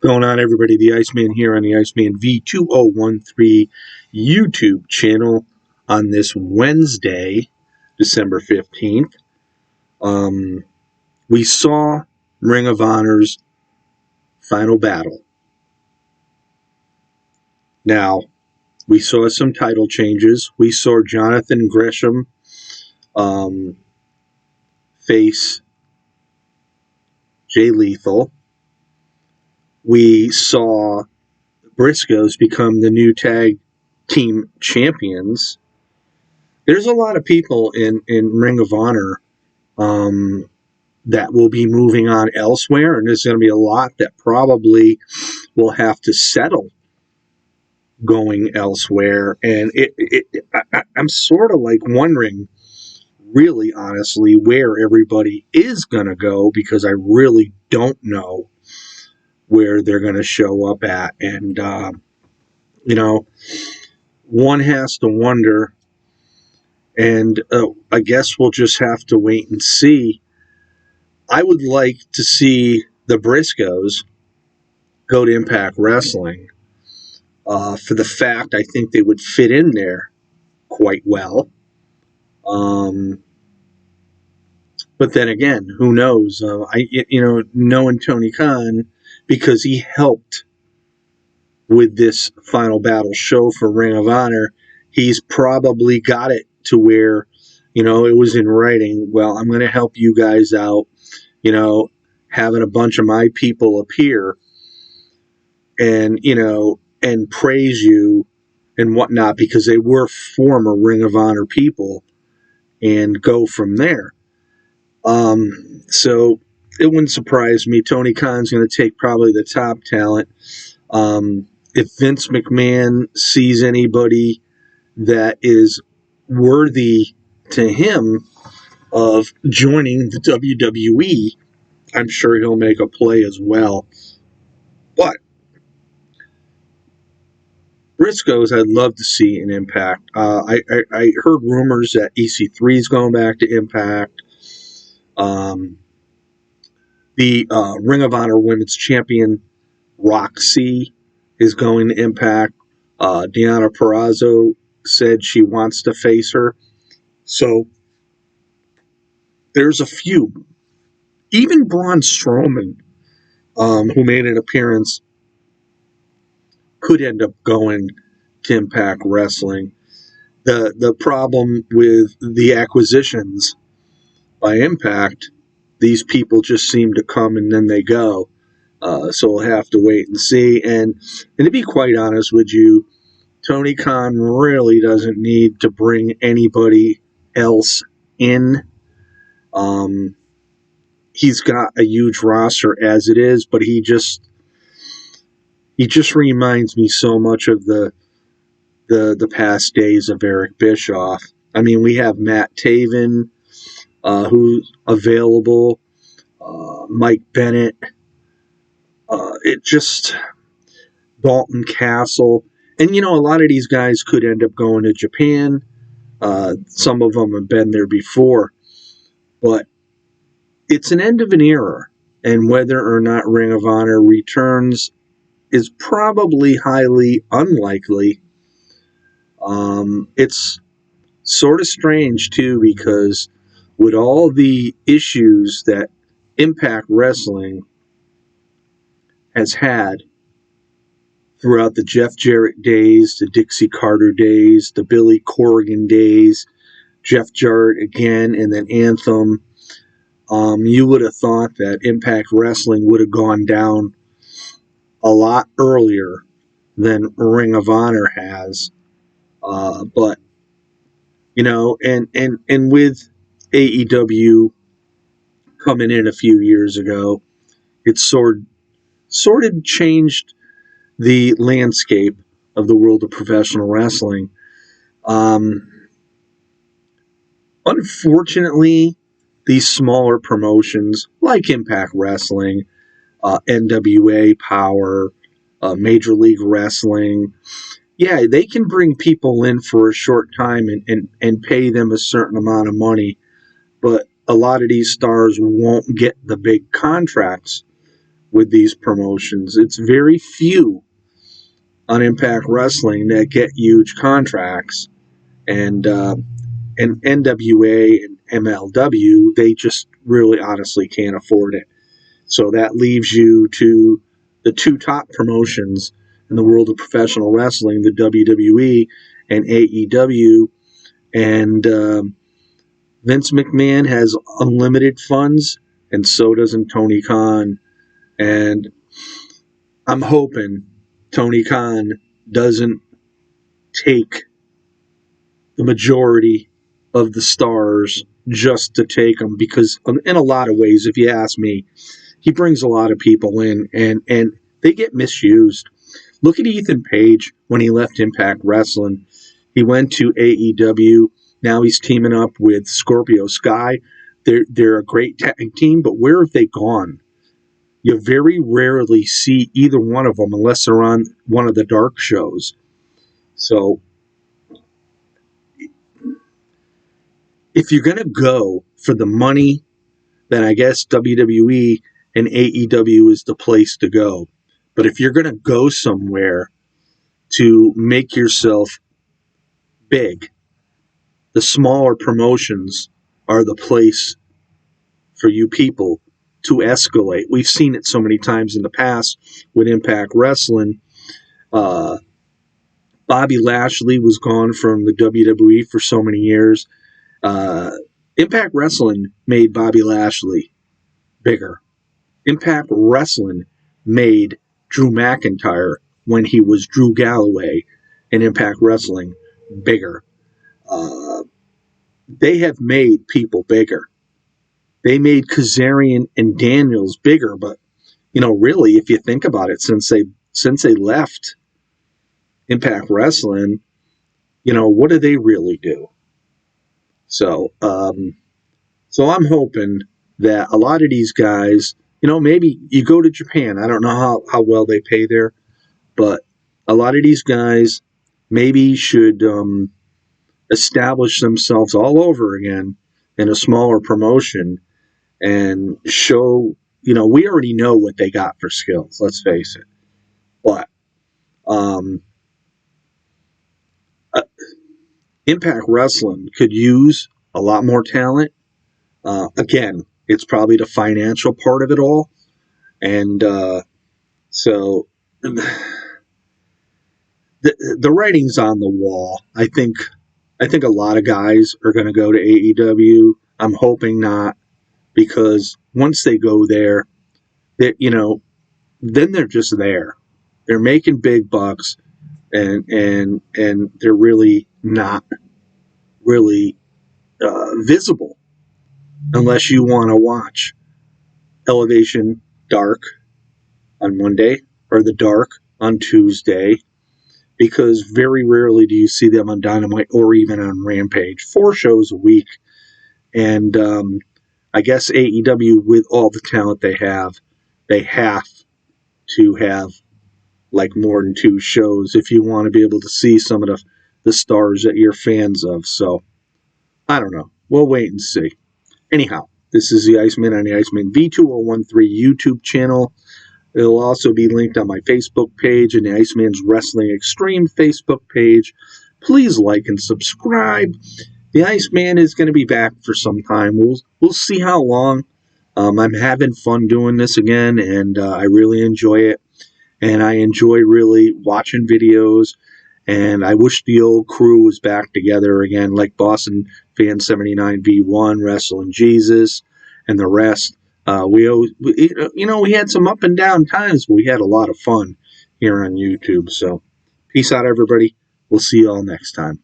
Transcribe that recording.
Going on, everybody? The Iceman here on the Iceman V2013 YouTube channel on this Wednesday, December 15th. We saw Ring of Honor's final battle. Now, we saw some title changes. We saw Jonathan Gresham face Jay Lethal. We saw Briscoes become the new tag team champions. There's a lot of people in Ring of Honor that will be moving on elsewhere, and there's going to be a lot that probably will have to settle going elsewhere. And I'm sort of like wondering, really honestly, where everybody is going to go, because I really don't know where they're going to show up at. And, one has to wonder, and I guess we'll just have to wait and see. I would like to see the Briscoes go to Impact Wrestling for the fact I think they would fit in there quite well. But then again, who knows? Knowing Tony Khan, because he helped with this Final Battle show for Ring of Honor, he's probably got it to where, it was in writing. Well, I'm going to help you guys out, having a bunch of my people appear and, and praise you and whatnot, because they were former Ring of Honor people, and go from there. So it wouldn't surprise me. Tony Khan's going to take probably the top talent. If Vince McMahon sees anybody that is worthy to him of joining the WWE, I'm sure he'll make a play as well. But Briscoes, I'd love to see in Impact. I heard rumors that EC3 is going back to Impact. The Ring of Honor Women's Champion Roxy is going to Impact. Deonna Purrazzo said she wants to face her. So there's a few. Even Braun Strowman, who made an appearance, could end up going to Impact Wrestling. The problem with the acquisitions by Impact, these people just seem to come and then they go. So we'll have to wait and see. And to be quite honest with you, Tony Khan really doesn't need to bring anybody else in. He's got a huge roster as it is, but he just reminds me so much of the past days of Eric Bischoff. I mean, we have Matt Taven, who's available, Mike Bennett, Dalton Castle. And, a lot of these guys could end up going to Japan. Some of them have been there before. But it's an end of an era. And whether or not Ring of Honor returns is probably highly unlikely. It's sort of strange, too, because with all the issues that Impact Wrestling has had throughout the Jeff Jarrett days, the Dixie Carter days, the Billy Corgan days, Jeff Jarrett again, and then Anthem, you would have thought that Impact Wrestling would have gone down a lot earlier than Ring of Honor has. But, and with AEW coming in a few years ago, it sort of changed the landscape of the world of professional wrestling. Unfortunately, these smaller promotions like Impact Wrestling, NWA Power, Major League Wrestling, yeah, they can bring people in for a short time and pay them a certain amount of money, but a lot of these stars won't get the big contracts with these promotions. It's very few on Impact Wrestling that get huge contracts, and NWA and MLW, they just really honestly can't afford it. So that leaves you to the two top promotions in the world of professional wrestling, the WWE and AEW. And Vince McMahon has unlimited funds, and so doesn't Tony Khan. And I'm hoping Tony Khan doesn't take the majority of the stars just to take them, because in a lot of ways, if you ask me, he brings a lot of people in, and they get misused. Look at Ethan Page when he left Impact Wrestling. He went to AEW. Now he's teaming up with Scorpio Sky. They're a great tag team, but where have they gone? You very rarely see either one of them unless they're on one of the dark shows. So if you're going to go for the money, then I guess WWE and AEW is the place to go. But if you're going to go somewhere to make yourself big, the smaller promotions are the place for you people to escalate. We've seen it so many times in the past with Impact Wrestling. Bobby Lashley was gone from the WWE for so many years. Impact Wrestling made Bobby Lashley bigger. Impact Wrestling made Drew McIntyre, when he was Drew Galloway in Impact Wrestling, bigger. They have made people bigger. They made Kazarian and Daniels bigger, but really, if you think about it, since they left Impact Wrestling, what do they really do? So I'm hoping that a lot of these guys, maybe you go to Japan. I don't know how well they pay there, but a lot of these guys maybe should establish themselves all over again in a smaller promotion and show, we already know what they got for skills, let's face it. But Impact Wrestling could use a lot more talent. Again, it's probably the financial part of it all. And so the writing's on the wall. I think a lot of guys are going to go to AEW. I'm hoping not, because once they go there, then they're just there. They're making big bucks, and they're really not really visible unless you want to watch Elevation Dark on Monday or The Dark on Tuesday, because very rarely do you see them on Dynamite or even on Rampage. 4 shows a week. And I guess AEW, with all the talent they have to have like more than 2 shows if you want to be able to see some of the stars that you're fans of. So I don't know. We'll wait and see. Anyhow, this is the Iceman on the Iceman V2013 YouTube channel. It'll also be linked on my Facebook page and the Iceman's Wrestling Extreme Facebook page. Please like and subscribe. The Iceman is going to be back for some time. We'll see how long. I'm having fun doing this again, and I really enjoy it. And I enjoy really watching videos. And I wish the old crew was back together again, like Boston Fan 79 V1, Wrestling Jesus, and the rest. We had some up and down times, but we had a lot of fun here on YouTube. So peace out, everybody. We'll see you all next time.